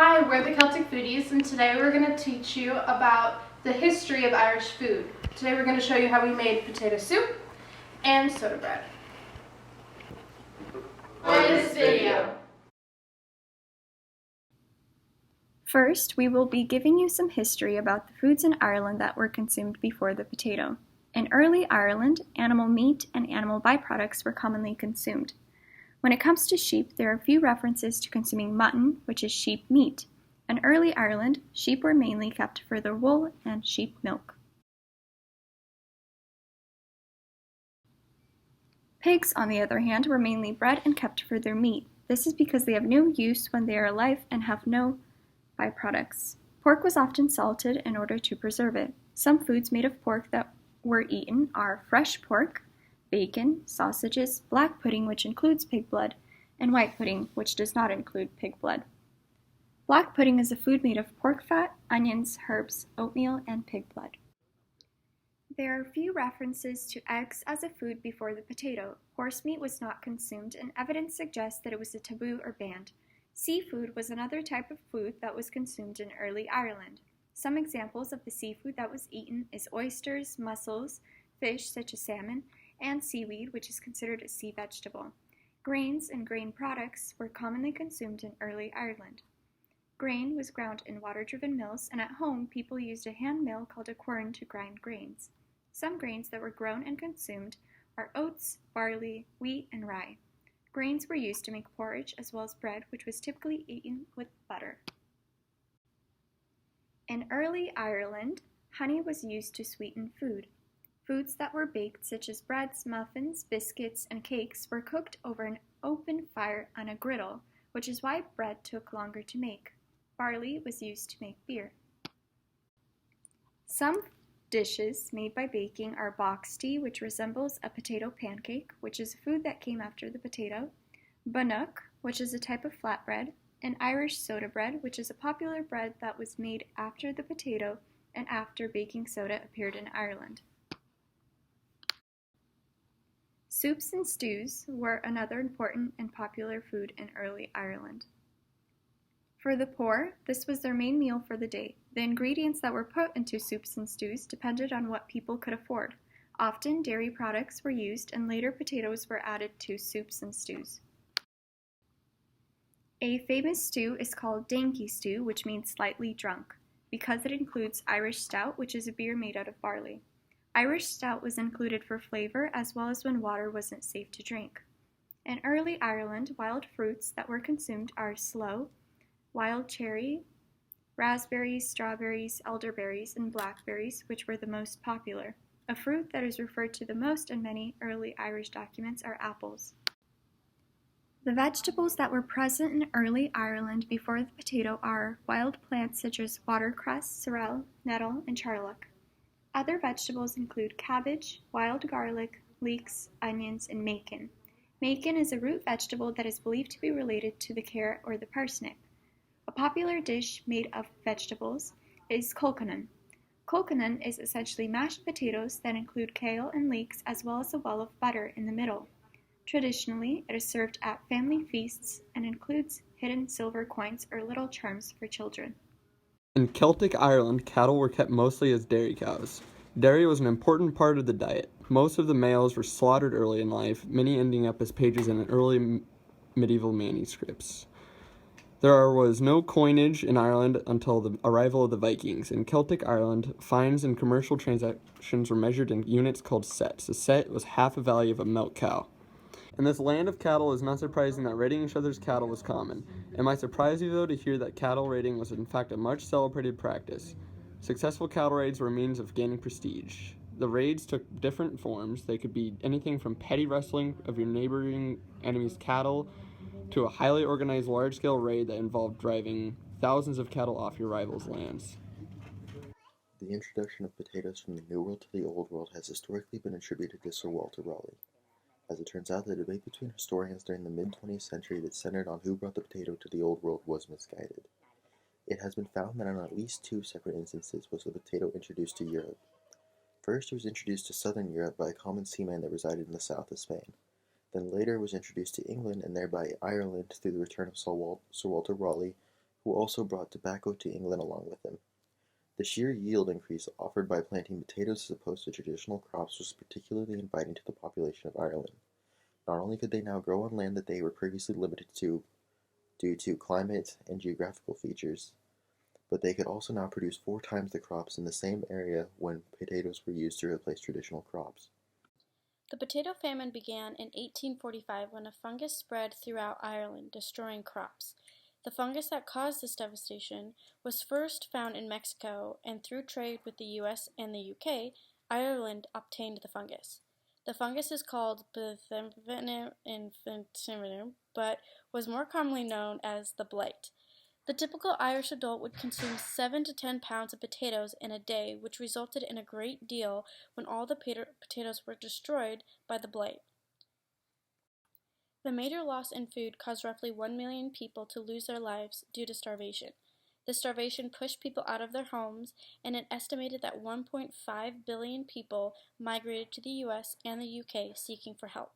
Hi, we're the Celtic Foodies, and today we're going to teach you about the history of Irish food. Today we're going to show you how we made potato soup and soda bread. For this video. First, we will be giving you some history about the foods in Ireland that were consumed before the potato. In early Ireland, animal meat and animal byproducts were commonly consumed. When it comes to sheep, there are few references to consuming mutton, which is sheep meat. In early Ireland, sheep were mainly kept for their wool and sheep milk. Pigs, on the other hand, were mainly bred and kept for their meat. This is because they have no use when they are alive and have no byproducts. Pork was often salted in order to preserve it. Some foods made of pork that were eaten are fresh pork, bacon, sausages, black pudding, which includes pig blood, and white pudding, which does not include pig blood. Black pudding is a food made of pork fat, onions, herbs, oatmeal, and pig blood. There are few references to eggs as a food before the potato. Horse meat was not consumed, and evidence suggests that it was a taboo or banned. Seafood was another type of food that was consumed in early Ireland. Some examples of the seafood that was eaten is oysters, mussels, fish such as salmon, and seaweed, which is considered a sea vegetable. Grains and grain products were commonly consumed in early Ireland. Grain was ground in water-driven mills, and at home people used a hand mill called a quern to grind grains. Some grains that were grown and consumed are oats, barley, wheat, and rye. Grains were used to make porridge as well as bread, which was typically eaten with butter. In early Ireland, honey was used to sweeten food. Foods that were baked, such as breads, muffins, biscuits, and cakes, were cooked over an open fire on a griddle, which is why bread took longer to make. Barley was used to make beer. Some dishes made by baking are boxty, which resembles a potato pancake, which is a food that came after the potato, bannock, which is a type of flatbread, and Irish soda bread, which is a popular bread that was made after the potato and after baking soda appeared in Ireland. Soups and stews were another important and popular food in early Ireland. For the poor, this was their main meal for the day. The ingredients that were put into soups and stews depended on what people could afford. Often, dairy products were used, and later potatoes were added to soups and stews. A famous stew is called Danky stew, which means slightly drunk, because it includes Irish stout, which is a beer made out of barley. Irish stout was included for flavor as well as when water wasn't safe to drink. In early Ireland, wild fruits that were consumed are sloe, wild cherry, raspberries, strawberries, elderberries, and blackberries, which were the most popular. A fruit that is referred to the most in many early Irish documents are apples. The vegetables that were present in early Ireland before the potato are wild plants such as watercress, sorrel, nettle, and charlock. Other vegetables include cabbage, wild garlic, leeks, onions, and macon. Macon is a root vegetable that is believed to be related to the carrot or the parsnip. A popular dish made of vegetables is colcannon. Colcannon is essentially mashed potatoes that include kale and leeks as well as a well of butter in the middle. Traditionally, it is served at family feasts and includes hidden silver coins or little charms for children. In Celtic Ireland, cattle were kept mostly as dairy cows. Dairy was an important part of the diet. Most of the males were slaughtered early in life, many ending up as pages in early medieval manuscripts. There was no coinage in Ireland until the arrival of the Vikings. In Celtic Ireland, fines and commercial transactions were measured in units called sets. A set was half the value of a milk cow. In this land of cattle, it is not surprising that raiding each other's cattle was common. It might surprise you, though, to hear that cattle raiding was in fact a much celebrated practice. Successful cattle raids were a means of gaining prestige. The raids took different forms. They could be anything from petty rustling of your neighboring enemy's cattle to a highly organized large-scale raid that involved driving thousands of cattle off your rivals' lands. The introduction of potatoes from the New World to the Old World has historically been attributed to Sir Walter Raleigh. As it turns out, the debate between historians during the mid-20th century that centered on who brought the potato to the Old World was misguided. It has been found that on at least two separate instances was the potato introduced to Europe. First, it was introduced to southern Europe by a common seaman that resided in the south of Spain. Then later it was introduced to England and thereby Ireland through the return of Sir Walter Raleigh who also brought tobacco to England along with him. The sheer yield increase offered by planting potatoes as opposed to traditional crops was particularly inviting to the population of Ireland. Not only could they now grow on land that they were previously limited to due to climate and geographical features, but they could also now produce 4 times the crops in the same area when potatoes were used to replace traditional crops. The potato famine began in 1845 when a fungus spread throughout Ireland, destroying crops. The fungus that caused this devastation was first found in Mexico, and through trade with the US and the UK, Ireland obtained the fungus. The fungus is called Bithynia infantinum, but was more commonly known as the blight. The typical Irish adult would consume 7 to 10 pounds of potatoes in a day, which resulted in a great deal when all the potatoes were destroyed by the blight. The major loss in food caused roughly 1 million people to lose their lives due to starvation. This starvation pushed people out of their homes, and it estimated that 1.5 billion people migrated to the US and the UK seeking for help.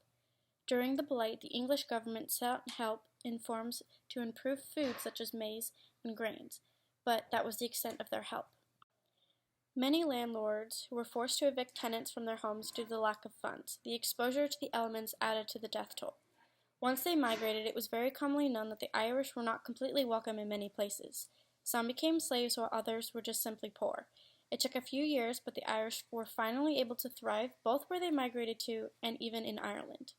During the blight, the English government sought help in forms to improve food such as maize and grains, but that was the extent of their help. Many landlords were forced to evict tenants from their homes due to the lack of funds. The exposure to the elements added to the death toll. Once they migrated, it was very commonly known that the Irish were not completely welcome in many places. Some became slaves while others were just simply poor. It took a few years, but the Irish were finally able to thrive both where they migrated to and even in Ireland.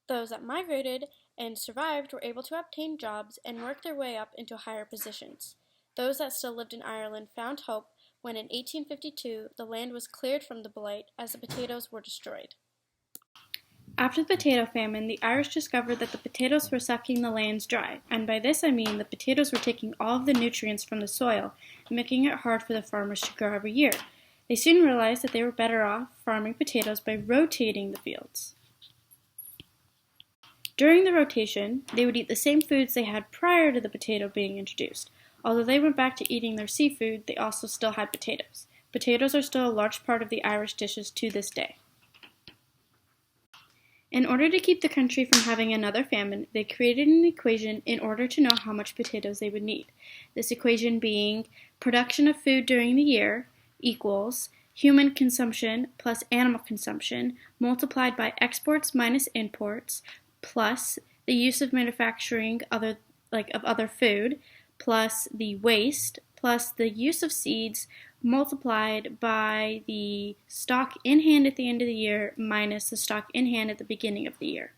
Those that migrated and survived were able to obtain jobs and work their way up into higher positions. Those that still lived in Ireland found hope when in 1852 the land was cleared from the blight as the potatoes were destroyed. After the potato famine, the Irish discovered that the potatoes were sucking the lands dry, and by this I mean the potatoes were taking all of the nutrients from the soil, making it hard for the farmers to grow every year. They soon realized that they were better off farming potatoes by rotating the fields. During the rotation, they would eat the same foods they had prior to the potato being introduced. Although they went back to eating their seafood, they also still had potatoes. Potatoes are still a large part of the Irish dishes to this day. In order to keep the country from having another famine, they created an equation in order to know how much potatoes they would need. This equation being production of food during the year equals human consumption plus animal consumption multiplied by exports minus imports plus the use of manufacturing of other food plus the waste plus the use of seeds multiplied by the stock in hand at the end of the year minus the stock in hand at the beginning of the year.